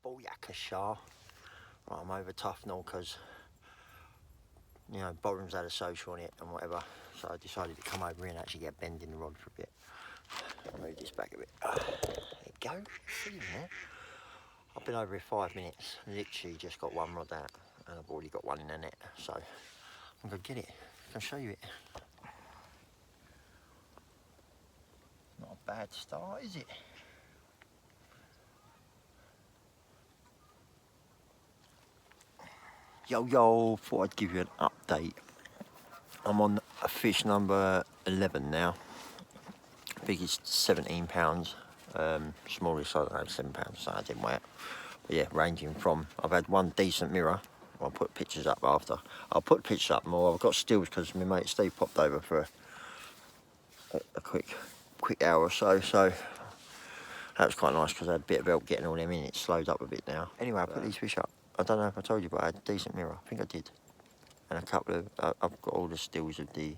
Booyakasha. Right, I'm over Tufnell because, you know, Borehams had a social on it and whatever. So I decided to come over here and actually get bending the rod for a bit. I'll move this back a bit. There you go. See there? I've been over here 5 minutes. Literally just got one rod out and I've already got one in the net. So I'm going to get it. I'll show you it. Not a bad start, is it? Yo, thought I'd give you an update. I'm on a fish number 11 now. I think it's 17 pounds. Smallest I don't know, 7 pounds, so I didn't weigh it. But yeah, ranging from, I've had one decent mirror. I'll put pictures up after. I'll put pictures up more. I've got stills because my mate Steve popped over for a quick hour or so. So that was quite nice because I had a bit of help getting all them in. It slowed up a bit now. Anyway, I put these fish up. I don't know if I told you, but I had a decent mirror. I think I did. And a couple of, I've got all the stills of the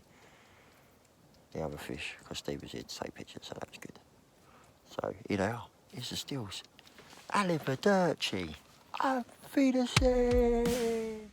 other fish because Steve was here to take pictures, so that was good. So here they are. Here's the stills. Arrivederci. Auf Wiedersehen.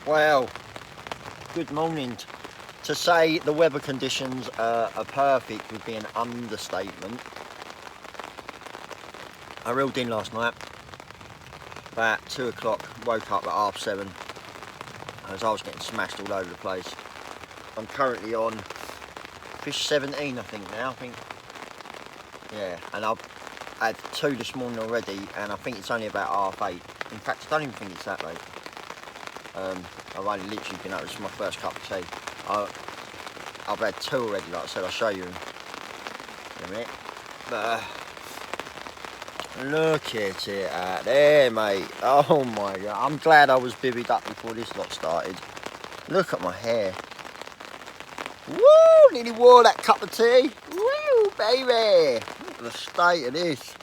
Well, good morning. To say the weather conditions are perfect would be an understatement. I reeled in last night about 2 o'clock, woke up at 7:30 as I was getting smashed all over the place. I'm currently on fish 17 I think now, yeah, and I've had 2 this morning already and I think it's only about 8:30. In fact, I don't even think it's that late. I've only literally been up, this is my first cup of tea. I've had 2 already, like I said, I'll show you in a minute. But look at it out there, mate. Oh my God, I'm glad I was bivvied up before this lot started. Look at my hair. Woo, nearly wore that cup of tea. Woo, baby. Look at the state of this.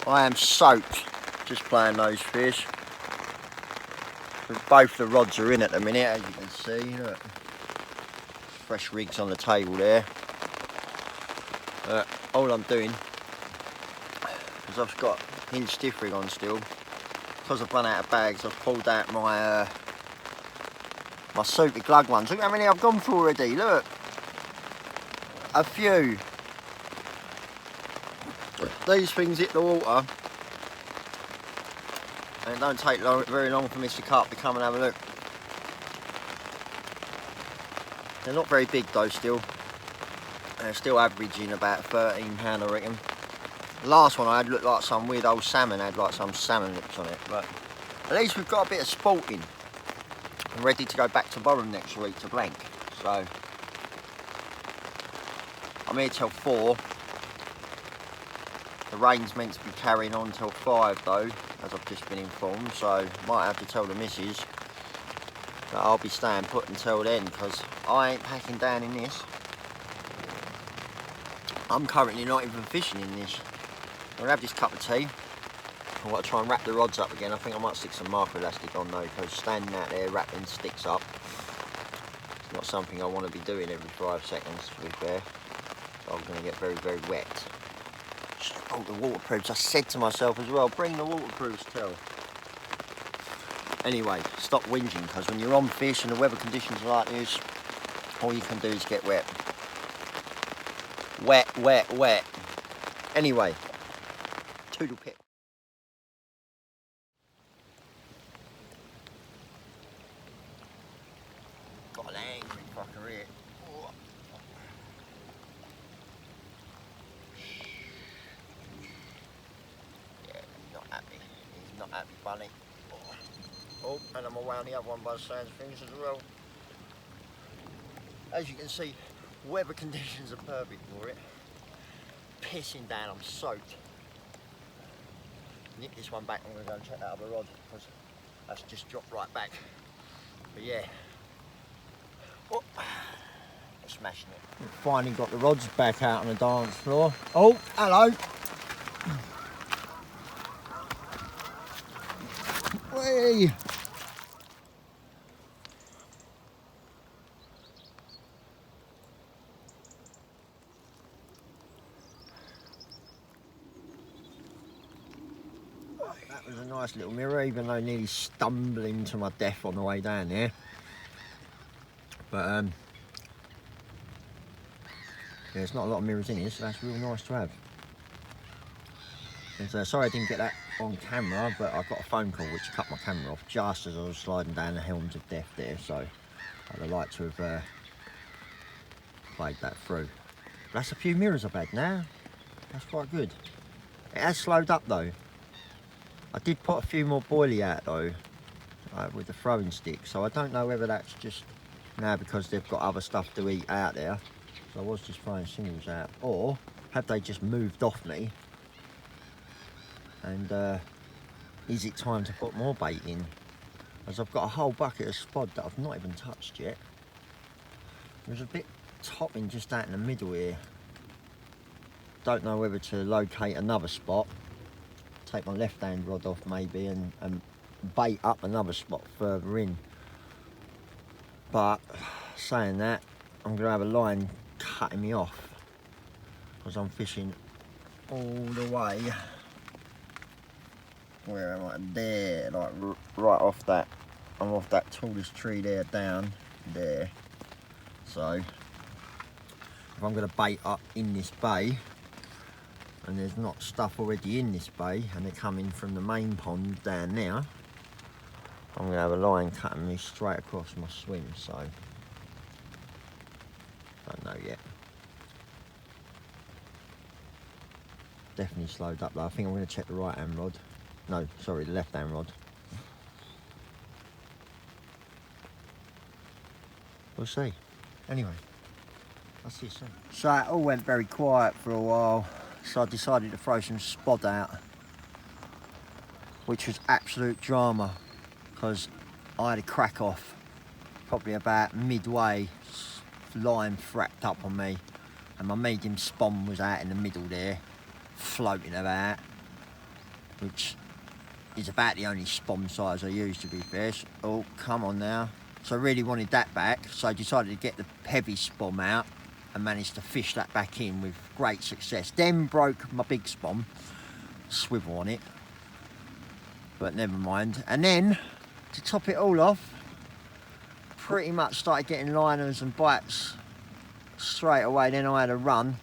I am soaked just playing those fish. Both the rods are in at the minute, as you can see. Look. Fresh rigs on the table there. All I'm doing is I've got hinge stiff rig on still. Because I've run out of bags, I've pulled out my my super glug ones. Look how many I've gone for already. Look, a few. These things hit the water. And it don't take very long for Mr. Carp to come and have a look. They're not very big though still. They're still averaging about 13 pound I reckon. The last one I had looked like some weird old salmon, had like some salmon lips on it. But at least we've got a bit of sporting. I'm ready to go back to Boreham next week to Blank. So I'm here till 4. The rain's meant to be carrying on till 5 though, as I've just been informed, so might have to tell the missus that I'll be staying put until then because I ain't packing down in this. I'm currently not even fishing in this. I'm gonna have this cup of tea. I've got to try and wrap the rods up again. I think I might stick some marker elastic on though, because standing out there wrapping sticks up, it's not something I want to be doing every 5 seconds to be fair. So I'm gonna get very, very wet. Oh, the waterproofs. I said to myself as well, bring the waterproofs, tell. Anyway, stop whinging, because when you're on fish and the weather conditions are like this, all you can do is get wet. wet. Anyway, toodle pip. Got an angry fucker here. Oh. Yeah, not happy. He's not happy, bunny. Oh, and I'm around the other one by the sounds of things as well. As you can see, weather conditions are perfect for it. Pissing down, I'm soaked. Nick this one back, I'm going to go and check that other rod because that's just dropped right back. But yeah, oh, smashing it. Finally got the rods back out on the dance floor. Oh, hello. Whee! That was a nice little mirror, even though nearly stumbling to my death on the way down there. But yeah, there's not a lot of mirrors in here, so that's real nice to have. And, sorry I didn't get that on camera, but I got a phone call which cut my camera off just as I was sliding down the helms of death there, so I'd have liked to have played that through. But that's a few mirrors I've had now. That's quite good. It has slowed up though. I did put a few more boilie out though, with the throwing stick, so I don't know whether that's just now because they've got other stuff to eat out there, so I was just throwing singles out, or have they just moved off me and is it time to put more bait in, as I've got a whole bucket of spod that I've not even touched yet. There's a bit topping just out in the middle here. Don't know whether to locate another spot, take my left hand rod off maybe and bait up another spot further in. But saying that, I'm going to have a line cutting me off because I'm fishing all the way. Where am I? There, like right off that. I'm off that tallest tree there down there. So if I'm going to bait up in this bay and there's not stuff already in this bay and they're coming from the main pond down there, I'm going to have a line cutting me straight across my swim, so don't know yet. Definitely slowed up though. I think I'm going to check the right hand rod. No, sorry, the left hand rod. We'll see. Anyway, I'll see you soon. So it all went very quiet for a while, so I decided to throw some spod out, which was absolute drama because I had a crack off probably about midway, line frapped up on me and my medium spawn was out in the middle there floating about, which is about the only spawn size I use, to be fair. Oh, come on now. So I really wanted that back, so I decided to get the heavy spawn out and managed to fish that back in with great success. Then broke my big spawn, swivel on it, but never mind. And then to top it all off, pretty much started getting liners and bites straight away. Then I had a run,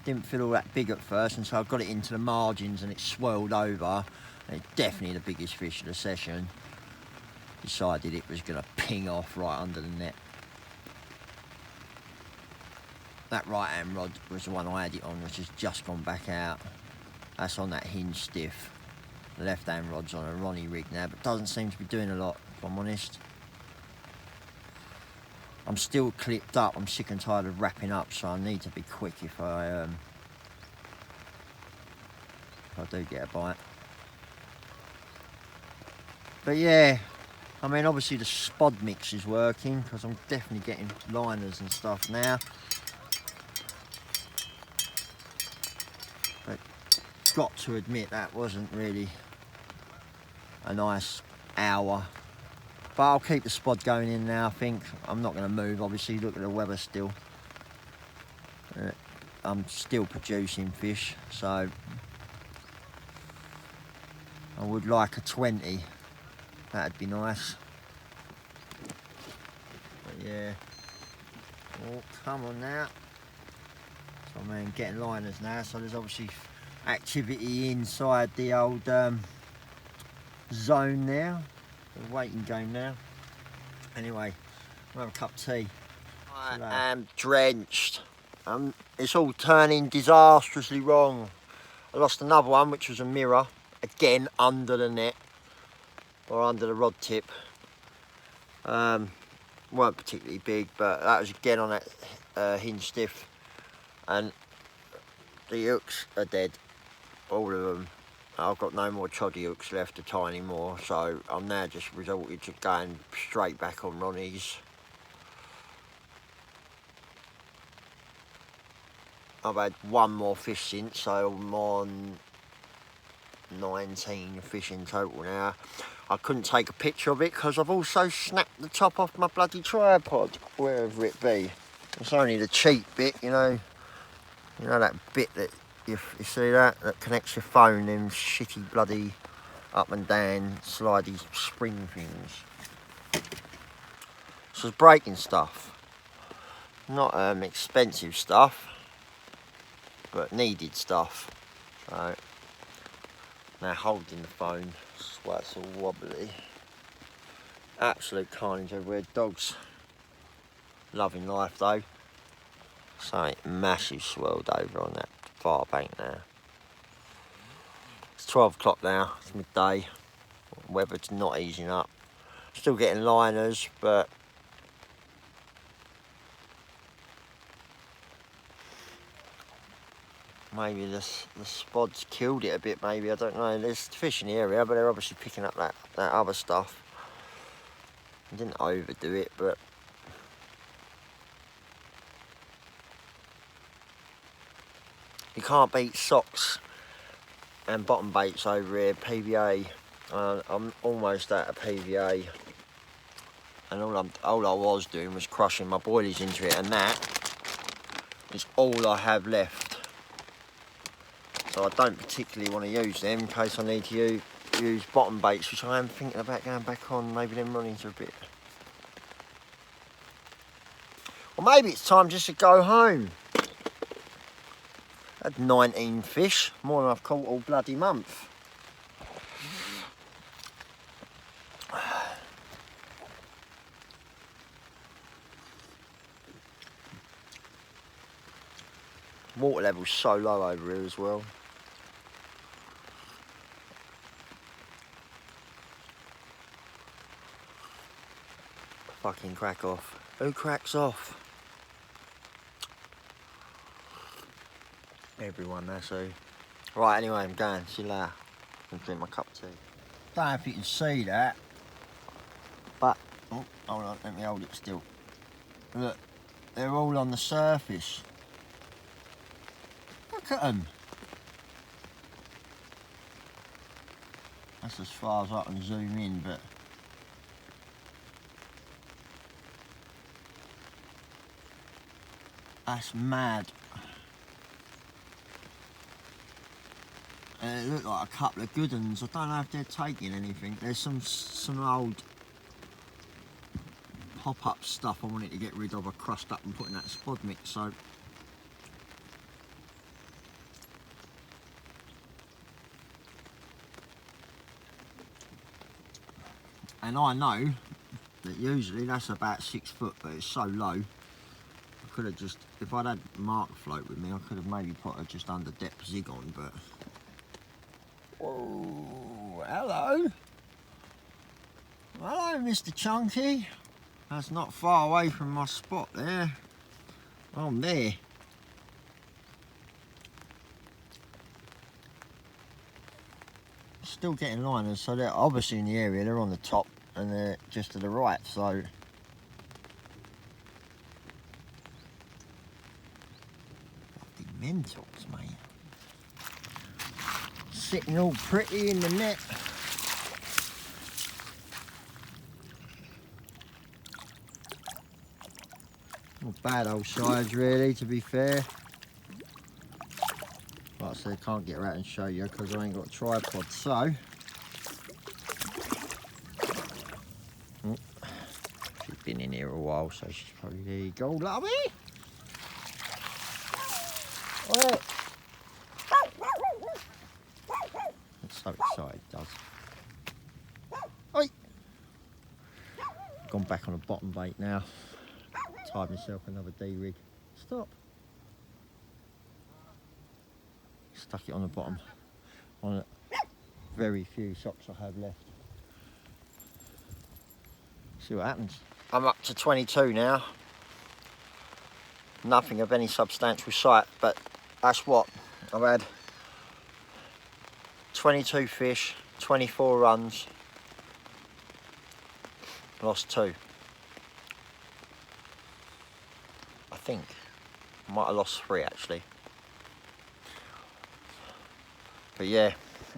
didn't feel all that big at first, and so I got it into the margins and it swirled over, and it's definitely the biggest fish of the session. Decided it was going to ping off right under the net. That right hand rod was the one I had it on, which has just gone back out. That's on that hinge stiff. The left hand rod's on a Ronnie rig now, but doesn't seem to be doing a lot, if I'm honest. I'm still clipped up, I'm sick and tired of wrapping up, so I need to be quick if I do get a bite. But yeah, I mean obviously the spod mix is working because I'm definitely getting liners and stuff now. But got to admit that wasn't really a nice hour. But I'll keep the spod going in now, I think. I'm not going to move, obviously. Look at the weather still. I'm still producing fish, so I would like a 20. That'd be nice. But yeah. Oh, come on now. I'm getting liners now, so there's obviously activity inside the old zone now. The waiting game now. Anyway, I'll have a cup of tea. I am drenched. It's all turning disastrously wrong. I lost another one, which was a mirror, again under the net, or under the rod tip. Weren't particularly big, but that was again on that hinge stiff, and the hooks are dead, all of them. I've got no more choddy hooks left to tie anymore, so I'm now just resorted to going straight back on Ronnie's. I've had one more fish since, so I'm on 19 fish in total now. I couldn't take a picture of it because I've also snapped the top off my bloody tripod, wherever it be. It's only the cheap bit, you know that bit that you see that connects your phone, them shitty bloody up and down slidey spring things. So it's breaking stuff, not expensive stuff, but needed stuff. So now holding the phone, that's why it's all wobbly. Absolute carnage everywhere. Dogs loving life though. Something massive swirled over on that far bank now. It's 12 o'clock now, it's midday. Weather's not easing up. Still getting liners, but maybe the spod's killed it a bit, maybe, I don't know. There's fish in the area, but they're obviously picking up that other stuff. I didn't overdo it, but you can't beat socks and bottom baits over here, PVA. I'm almost out of PVA, and all I was doing was crushing my boilies into it, and that is all I have left. So I don't particularly want to use them in case I need to use bottom baits, which I am thinking about going back on, maybe them running into a bit. Or maybe it's time just to go home. I had 19 fish, more than I've caught all bloody month. Water level's so low over here as well. Fucking crack off. Who cracks off? Everyone, that's who. Right, anyway, I'm going. See you later. I'm going to drink my cup of tea. Don't know if you can see that, but oh, hold on, let me hold it still. Look, they're all on the surface. Look at them. That's as far as I can zoom in, but that's mad. And it looked like a couple of good ones. I don't know if they're taking anything. There's some old pop-up stuff I wanted to get rid of. I crushed up and put in that spod mix, so and I know that usually that's about 6 foot, but it's so low. I could have just, if I'd had Mark float with me, I could have maybe put a just under depth zig on, but whoa, hello. Hello, Mr. Chunky. That's not far away from my spot there. I'm there. Still getting liners, so they're obviously in the area, they're on the top and they're just to the right, so bloody mentals, mate. Sitting all pretty in the net. Not bad old size really, to be fair. Like I said, I can't get her out and show you because I ain't got a tripod, so she's been in here a while, so she's probably, there you go, lovey. What? It's so excited, it does. Oi! Gone back on a bottom bait now. Tied myself another D-rig. Stop. Stuck it on the bottom. On the very few socks I have left. See what happens. I'm up to 22 now. Nothing of any substantial sight, but that's what I've had. 22 fish, 24 runs, lost 2. I think I might have lost 3 actually. But yeah,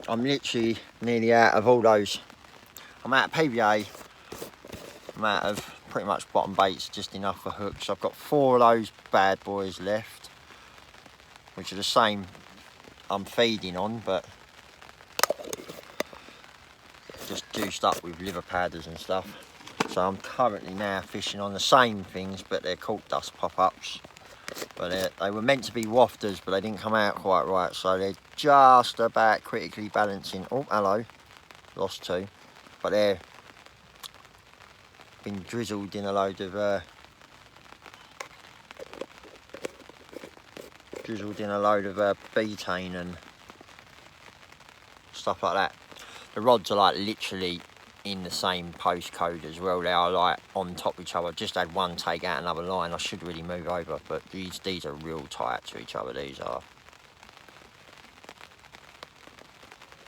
I'm literally nearly out of all those. I'm out of PBA, I'm out of pretty much bottom baits, just enough for hooks. I've got 4 of those bad boys left, which are the same I'm feeding on, but just juiced up with liver powders and stuff. So I'm currently now fishing on the same things, but they're caught dust pop-ups. But they were meant to be wafters, but they didn't come out quite right, so they're just about critically balancing. Oh, hello, lost 2. But they're been drizzled in a load of betaine and stuff like that. The rods are like literally in the same postcode as well. They are like on top of each other. I've just had one take out another line. I should really move over, but these are real tight to each other, these are.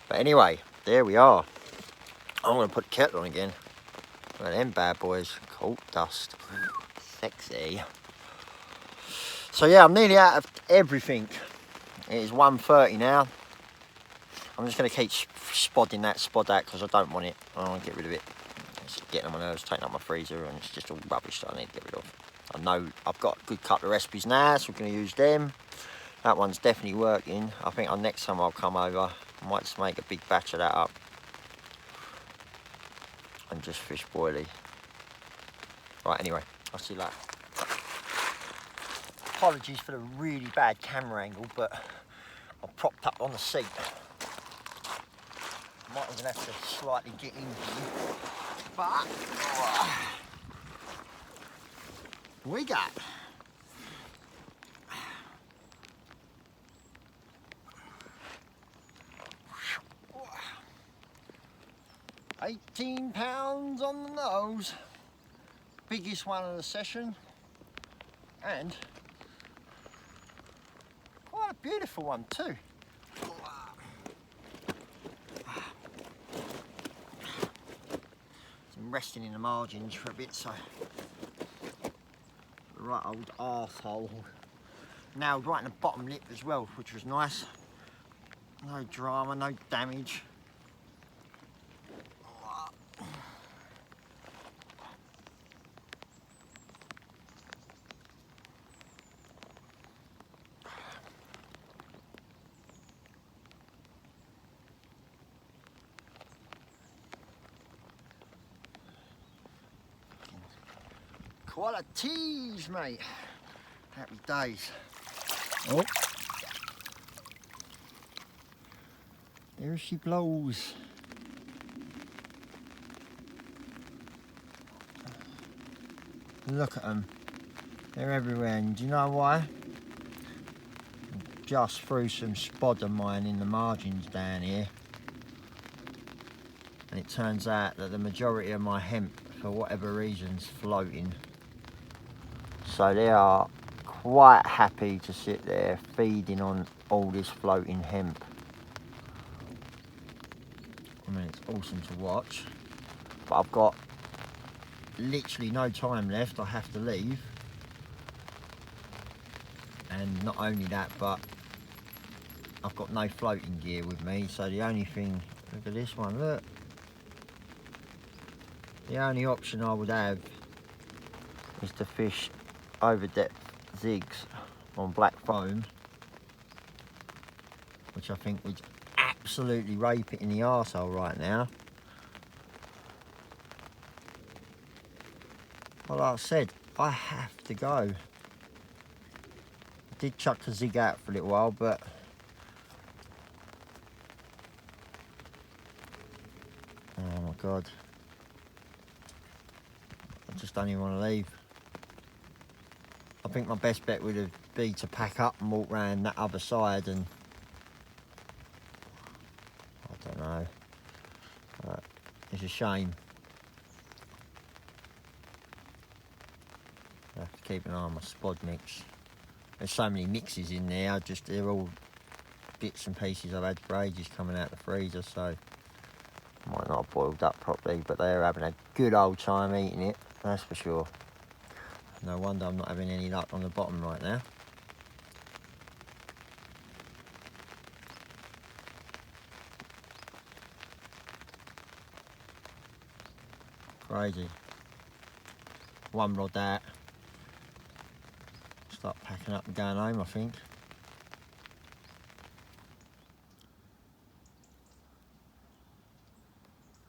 But anyway, there we are. I'm gonna put the kettle on again. Look at them bad boys, caught dust. Sexy. So yeah, I'm nearly out of everything. It is 1:30 now. I'm just going to keep spodding that spod out because I don't want it. I want to get rid of it. It's getting on my nerves, taking up my freezer, and it's just all rubbish that I need to get rid of. I know I've got a good couple of recipes now, so we're going to use them. That one's definitely working. I think next time I'll come over, I might just make a big batch of that up and just fish boilie. Right, anyway, I'll see you later. Apologies for the really bad camera angle, but I'm propped up on the seat. Might even have to slightly get in here, but we got 18 pounds on the nose, biggest one of the session, and quite a beautiful one too. Resting in the margins for a bit, so the right old arsehole nailed right in the bottom lip as well, which was nice. No drama, no damage. Qualities, mate. Happy days. Oh, there she blows. Look at them. They're everywhere, and do you know why? Just threw some spod of mine in the margins down here, and it turns out that the majority of my hemp, for whatever reason's floating. So they are quite happy to sit there feeding on all this floating hemp. I mean, it's awesome to watch, but I've got literally no time left. I have to leave, and not only that, but I've got no floating gear with me, so the only thing, look at this one, look. The only option I would have is to fish over depth zigs on black foam, which I think would absolutely rape it in the arsehole right now. But like I said, I have to go. The Did chuck a zig out for a little while, but oh my god, I just don't even want to leave. I think my best bet would have been to pack up and walk round that other side, and I don't know. It's a shame. I have to keep an eye on my spod mix. There's so many mixes in there, they're all bits and pieces I've had for ages coming out the freezer, so might not have boiled up properly, but they're having a good old time eating it, that's for sure. No wonder I'm not having any luck on the bottom right now. Crazy. One rod out. Start packing up and going home, I think.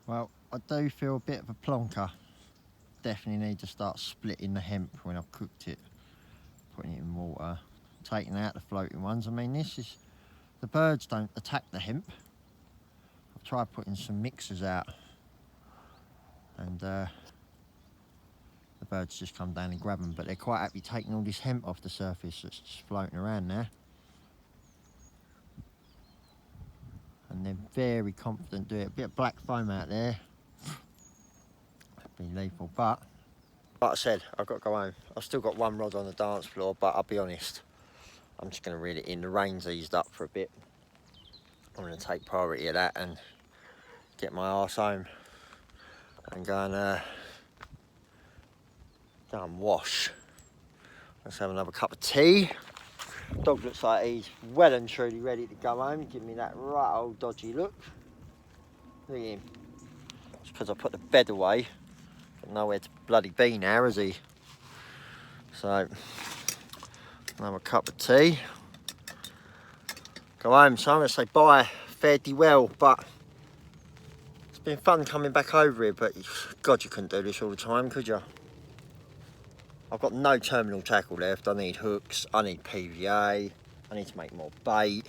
Well, I do feel a bit of a plonker. Definitely need to start splitting the hemp when I've cooked it. Putting it in water. Taking out the floating ones. I mean, the birds don't attack the hemp. I've tried putting some mixers out, and the birds just come down and grab them, but they're quite happy taking all this hemp off the surface that's just floating around there. And they're very confident doing it. A bit of black foam out there. That'd be lethal, but like I said, I've got to go home. I've still got one rod on the dance floor, but I'll be honest, I'm just going to reel it in. The rain's eased up for a bit. I'm going to take priority of that and get my arse home and go and wash. Let's have another cup of tea. Dog looks like he's well and truly ready to go home. Give me that right old dodgy look. Look at him. It's because I put the bed away. Got nowhere to bloody be now, is he? So, another cup of tea. Go home, so I'm going to say bye. Fare thee well, but it's been fun coming back over here, but God, you couldn't do this all the time, could you? I've got no terminal tackle left. I need hooks, I need PVA, I need to make more bait.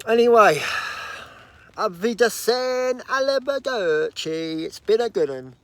Anyway, auf Wiedersehen, arrivederci. It's been a good one.